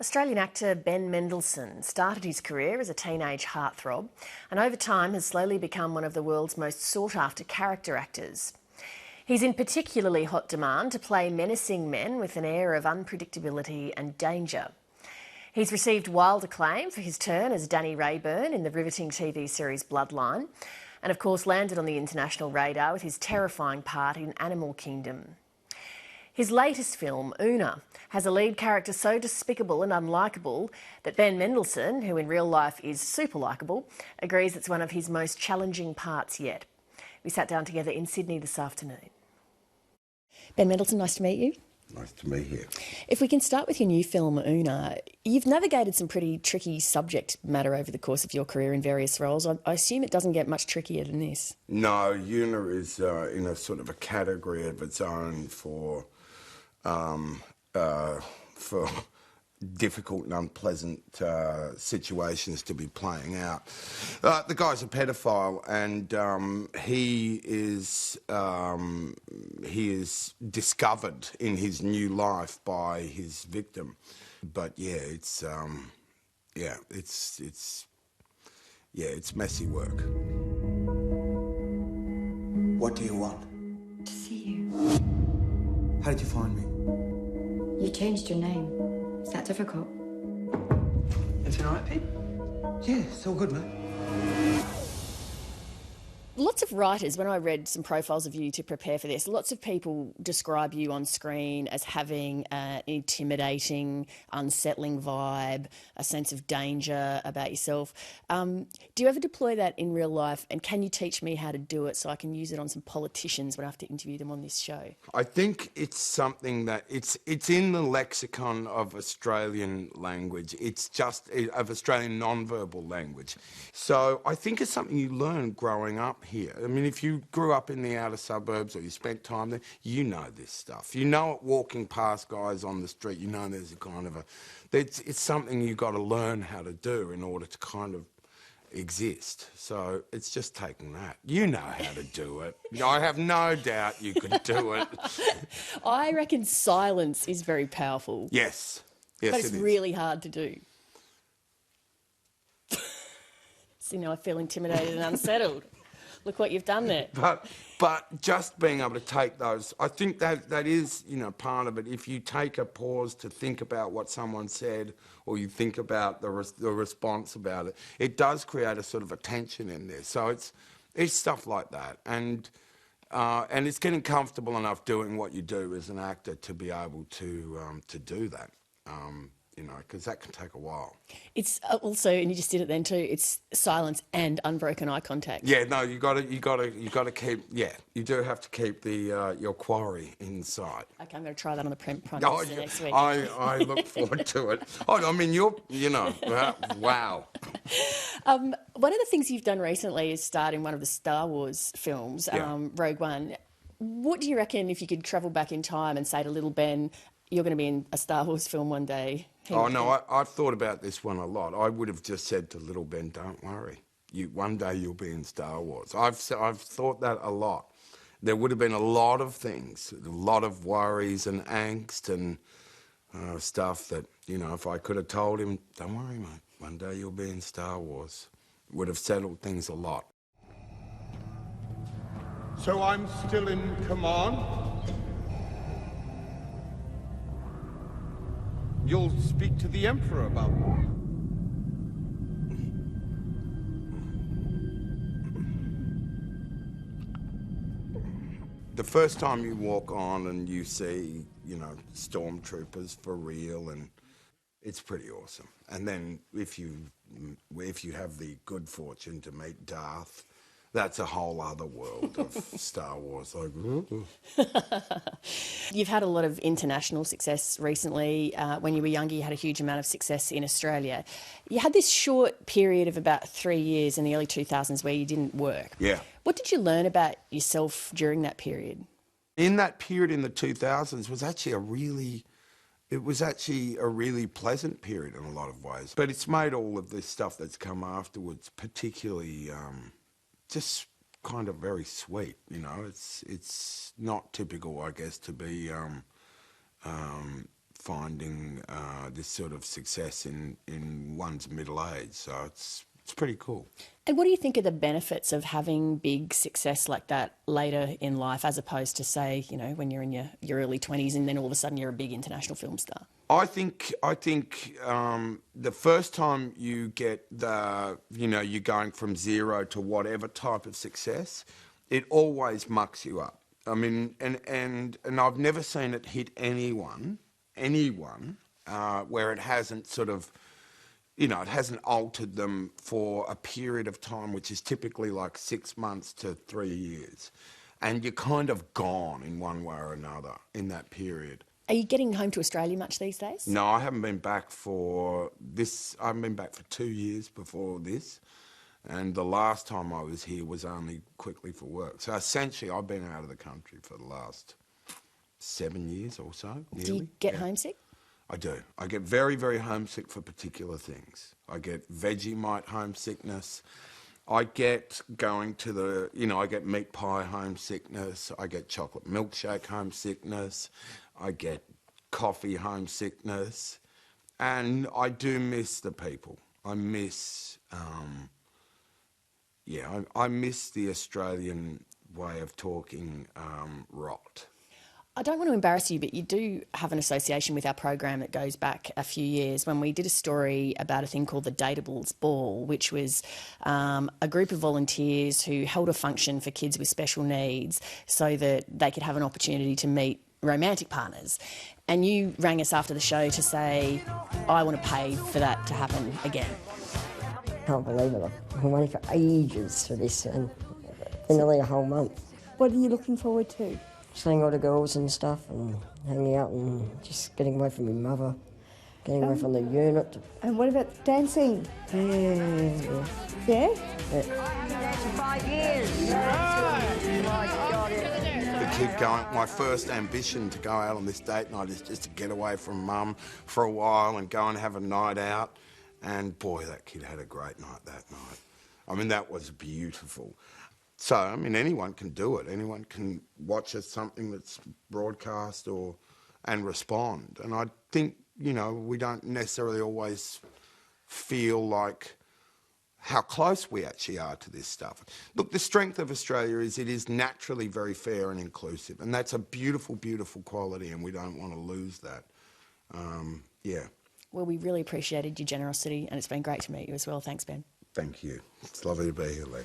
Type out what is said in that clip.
Australian actor Ben Mendelsohn started his career as a teenage heartthrob and over time has slowly become one of the world's most sought-after character actors. He's in particularly hot demand to play menacing men with an air of unpredictability and danger. He's received wild acclaim for his turn as Danny Rayburn in the riveting TV series Bloodline and of course landed on the international radar with his terrifying part in Animal Kingdom. His latest film, Una, has a lead character so despicable and unlikable that Ben Mendelsohn, who in real life is super likeable, agrees it's one of his most challenging parts yet. We sat down together in Sydney this afternoon. Ben Mendelsohn, nice to meet you. Nice to meet you. If we can start with your new film, Una, you've navigated some pretty tricky subject matter over the course of your career in various roles. I assume it doesn't get much trickier than this. No, Una is in a sort of a category of its own for difficult and unpleasant situations to be playing out. The guy's a pedophile, and he is discovered in his new life by his victim. But yeah, it's messy work. What do you want? To see you. How did you find me? You changed your name. Is that difficult? Everything all right, Pete? Yeah, it's all good, man. Lots of writers, when I read some profiles of you to prepare for this, lots of people describe you on screen as having an intimidating, unsettling vibe, a sense of danger about yourself. Do you ever deploy that in real life, and can you teach me how to do it so I can use it on some politicians when I have to interview them on this show? I think it's something that it's in the lexicon of Australian language. It's just of Australian non-verbal language. So I think it's something you learn growing up here. I mean, if you grew up in the outer suburbs or you spent time there, you know this stuff. You know it walking past guys on the street. You know there's a kind of it's something you've got to learn how to do in order to kind of exist. So it's just taking that. You know how to do it. I have no doubt you could do it. I reckon silence is very powerful. Yes. But it's really hard to do. So now I feel intimidated and unsettled. Look what you've done there. But just being able to take those, I think that is, part of it. If you take a pause to think about what someone said, or you think about the response about it, it does create a sort of a tension in there. So it's stuff like that, and it's getting comfortable enough doing what you do as an actor to be able to do that. Because that can take a while. It's also, and you just did it then too, it's silence and unbroken eye contact. Yeah, no, you got to keep. Yeah, you do have to keep the your quarry inside. Okay, I'm going to try that on the front next week. I look forward to it. Oh, I mean, wow. One of the things you've done recently is start in one of the Star Wars films, Rogue One. What do you reckon if you could travel back in time and say to little Ben, you're going to be in a Star Wars film one day? Oh, no, I've thought about this one a lot. I would have just said to little Ben, don't worry. One day you'll be in Star Wars. I've thought that a lot. There would have been a lot of things, a lot of worries and angst and stuff that, if I could have told him, don't worry, mate, one day you'll be in Star Wars, it would have settled things a lot. So I'm still in command? You'll speak to the Emperor about it. The first time you walk on and you see, stormtroopers for real, and it's pretty awesome. And then if you have the good fortune to meet Darth, that's a whole other world of Star Wars. You've had a lot of international success recently. When you were younger, you had a huge amount of success in Australia. You had this short period of about 3 years in the early 2000s where you didn't work. Yeah. What did you learn about yourself during that period? In that period in the 2000s was actually a really pleasant period in a lot of ways. But it's made all of this stuff that's come afterwards particularly just kind of very sweet, It's not typical, I guess, to be finding this sort of success in one's middle age. So it's pretty cool. And what do you think are the benefits of having big success like that later in life, as opposed to, say, you know, when you're in your early 20s and then all of a sudden you're a big international film star? I think the first time you get you're going from zero to whatever type of success, it always mucks you up. I mean, and I've never seen it hit anyone, where it hasn't sort of, it hasn't altered them for a period of time, which is typically like 6 months to 3 years. And you're kind of gone in one way or another in that period. Are you getting home to Australia much these days? No, I haven't been back for this. I haven't been back for 2 years before this. And the last time I was here was only quickly for work. So essentially, I've been out of the country for the last 7 years or so, nearly. Do you get homesick? I do. I get very, very homesick for particular things. I get Vegemite homesickness. I get going to I get meat pie homesickness. I get chocolate milkshake homesickness. I get coffee homesickness. And I do miss the people. I miss, I miss the Australian way of talking rot. I don't want to embarrass you, but you do have an association with our program that goes back a few years when we did a story about a thing called the Dateables Ball, which was a group of volunteers who held a function for kids with special needs so that they could have an opportunity to meet romantic partners. And you rang us after the show to say, I want to pay for that to happen again. Can't believe it. I've been waiting for ages for this, and nearly a whole month. What are you looking forward to? Seeing all the girls and stuff and hanging out and just getting away from my mother, getting away from the unit. And what about dancing? Yeah? Yeah? The kid going, my first ambition to go out on this date night is just to get away from mum for a while and go and have a night out. And boy, that kid had a great night that night. I mean, that was beautiful. So, I mean, anyone can do it. Anyone can watch something that's broadcast and respond. And I think, we don't necessarily always feel like how close we actually are to this stuff. Look, the strength of Australia is it is naturally very fair and inclusive. And that's a beautiful, beautiful quality, and we don't want to lose that. Well, we really appreciated your generosity, and it's been great to meet you as well. Thanks, Ben. Thank you. It's lovely to be here, Lee.